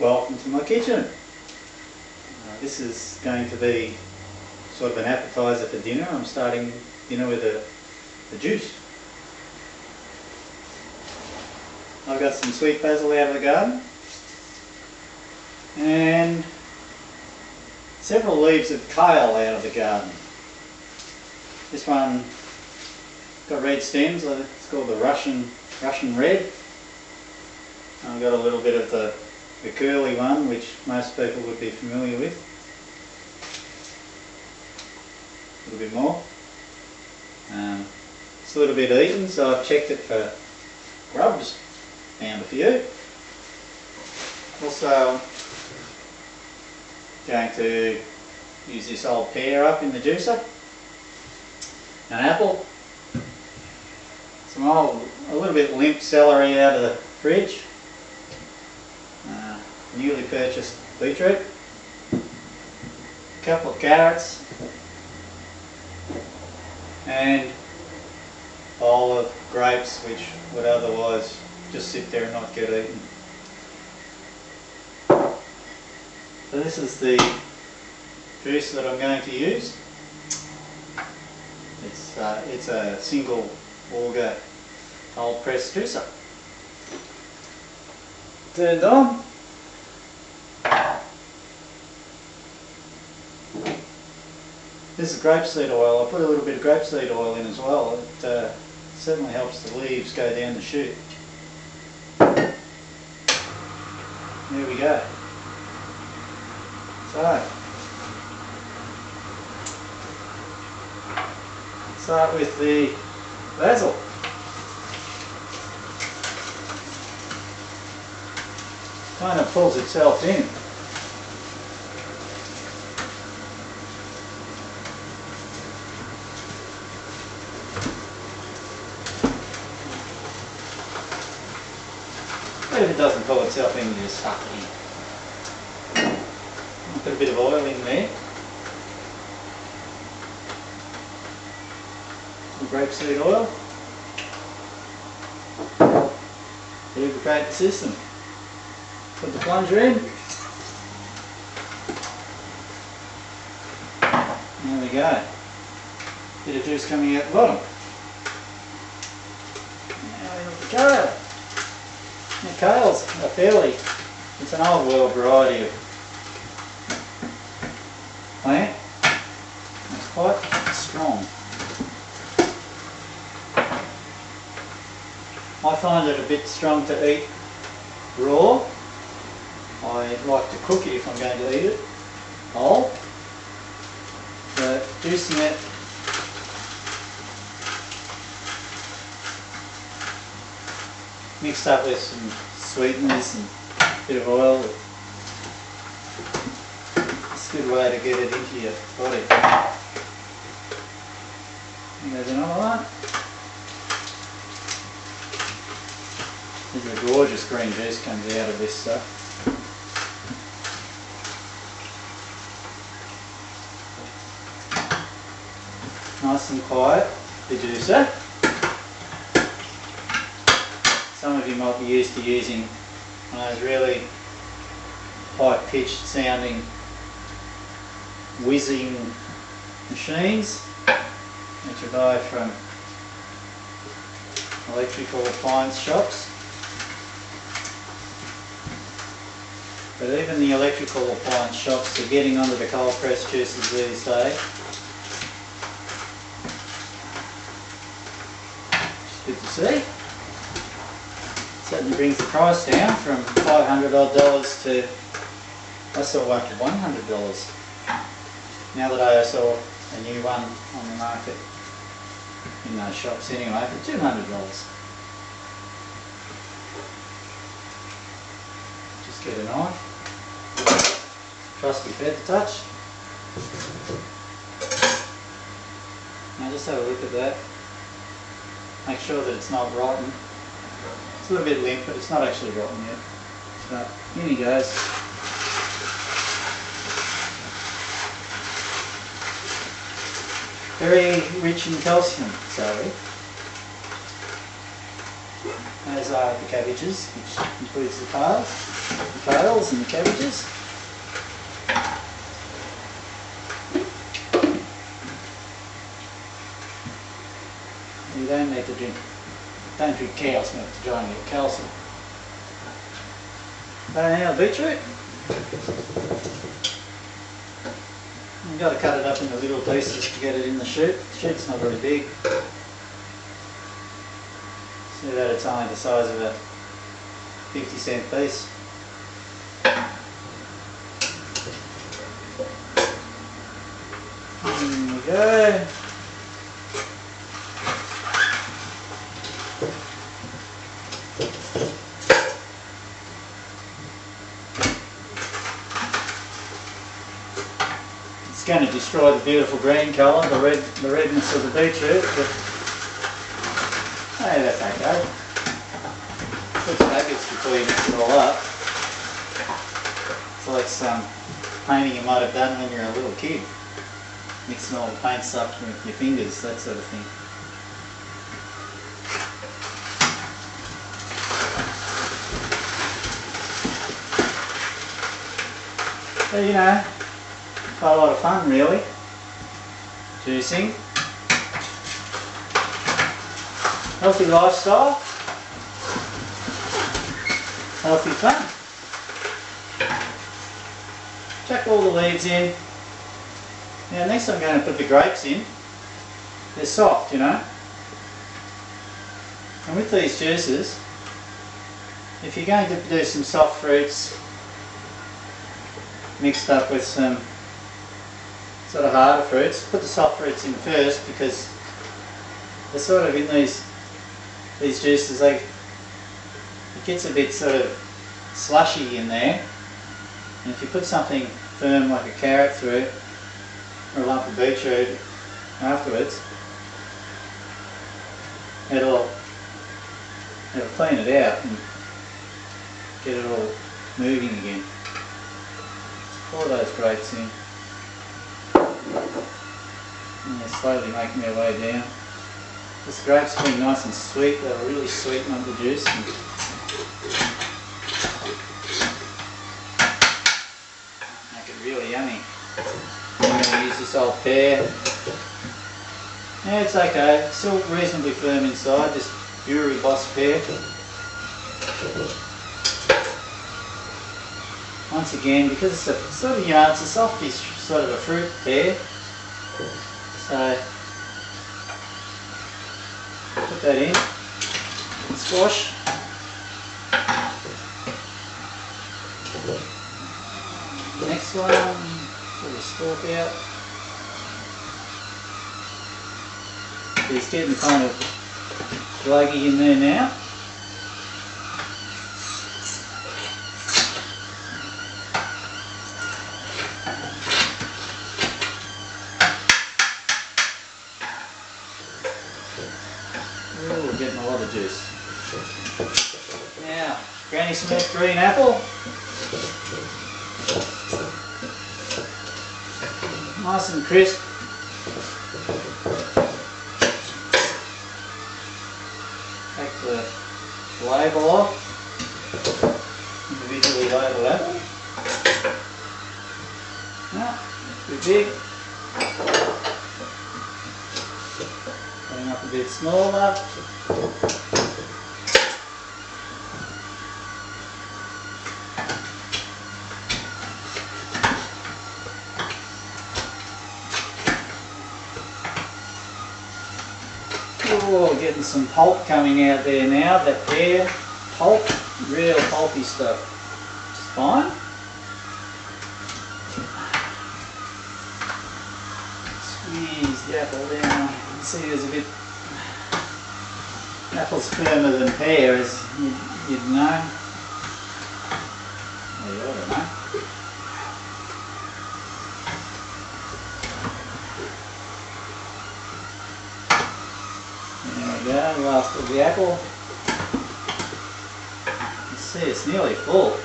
welcome to my kitchen. This is going to be sort of an appetizer for dinner. I'm starting dinner with a juice. I've got some sweet basil out of the garden and several leaves of kale out of the garden. This one got red stems, it's called the Russian red. I've got a little bit of the curly one, which most people would be familiar with. A little bit more. It's a little bit eaten, so I've checked it for grubs. Found a few. Also going to use this old pear up in the juicer. An apple. Some old, a little bit limp celery out of the fridge. Newly purchased beetroot. A couple of carrots. And a bowl of grapes, which would otherwise just sit there and not get eaten. So this is the juice that I'm going to use. It's a single auger cold press juicer. Turned on. This is grapeseed oil. I put a little bit of grapeseed oil in as well. It certainly helps the leaves go down the chute. There we go. So, start with the basil. Kind of pulls itself in. But if it doesn't pull itself in, you just suck it in. Put a bit of oil in there. Some grapeseed oil. Lubricate the system. Put the plunger in. There we go. Bit of juice coming out the bottom. Now we have the kale. The kale's it's an old world variety of plant. It's quite strong. I find it a bit strong to eat raw. I like to cook it if I'm going to eat it whole. But juicing it mixed up with some sweeteners and a bit of oil, it's a good way to get it into your body. And there's another one. There's a gorgeous green juice comes out of this stuff. Nice and quiet, the juicer. Some of you might be used to using those really high-pitched sounding whizzing machines which you buy from electrical appliance shops. But even the electrical appliance shops are getting onto the cold press juices these days. It's good to see. Certainly brings the price down from $500 odd to, I saw one for $100. Now that I saw a new one on the market in those shops anyway for $200. Just get a knife. Trusty feather touch. Now just have a look at that. Make sure that it's not rotten. It's a little bit limp, but it's not actually rotten yet. So, in he goes. Very rich in calcium, celery. Those are the cabbages, which includes the kales and the cabbages. You don't need to drink cow's milk to try and get calcium. Now beetroot. You've got to cut it up into little pieces to get it in the shoot. The shoot's not very big. See that it's only the size of a 50-cent piece. There we go. It's going to destroy the beautiful green colour, the redness of the beetroot, but hey, that's okay. Put some nuggets before you mix it all up. It's like some painting you might have done when you were a little kid. Mixing all the paints up with your fingers, that sort of thing. So, you know, quite a lot of fun really. Juicing. Healthy lifestyle. Healthy fun. Chuck all the leaves in. Now next I'm going to put the grapes in. They're soft, you know. And with these juices, if you're going to do some soft fruits mixed up with some sort of harder fruits, put the soft fruits in first because they're sort of in these juices, it gets a bit sort of slushy in there. And if you put something firm like a carrot through, or a lump of beetroot afterwards, it'll clean it out and get it all moving again. Pour those grapes in. And they're slowly making their way down. This grape's been nice and sweet, they'll really sweeten up the juice. Make it really yummy. I'm going to use this old pear. Yeah, it's okay, still reasonably firm inside, this Bury Boss pear. Once again, because it's a sort of, it's a softish sort of a fruit pear, so put that in, and squash. Next one, pull the stalk out. It's getting kind of gluggy in there now. Ooh, getting a lot of juice. Now, Granny Smith green apple. Nice and crisp. Take the label off. Individually label apple. No, too big. Cutting up a bit smaller. Oh, getting some pulp coming out there now, that pear pulp, real pulpy stuff. It's fine. Squeeze the apple down. You can see there's a bit, apple's firmer than pear, as you'd know. Well, you ought to know. There we go, last of the apple. You see it's nearly full.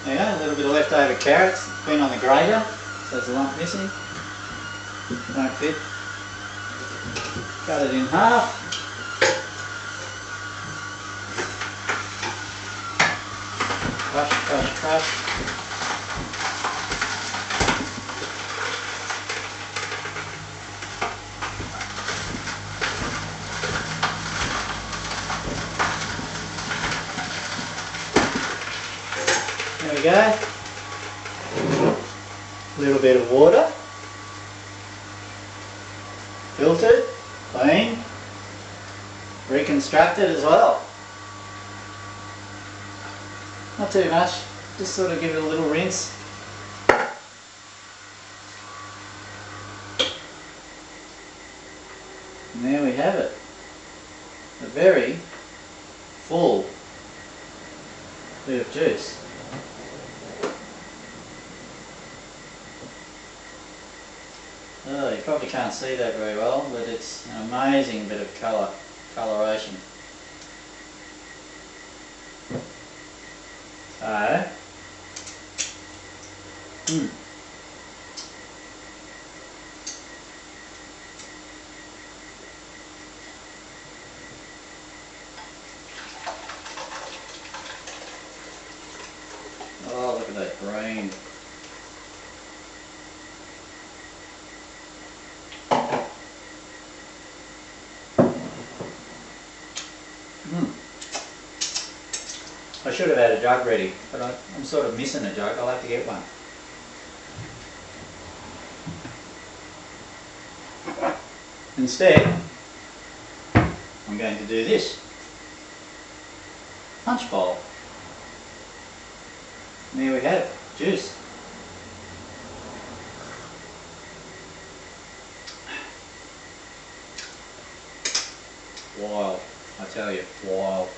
There you go, a little bit of leftover carrots, been on the grater, so there's a lump missing. Don't fit. Cut it in half. crush. There we go. A little bit of water. Filtered, clean, reconstructed as well. Not too much, just sort of give it a little rinse. And there we have it. A very full bit of juice. Oh, you probably can't see that very well, but it's an amazing bit of coloration. So, oh, look at that green. I should have had a jug ready, but I'm sort of missing a jug. I'll have to get one. Instead, I'm going to do this. Punch bowl. And there we have it, juice. Wild, I tell you, wild.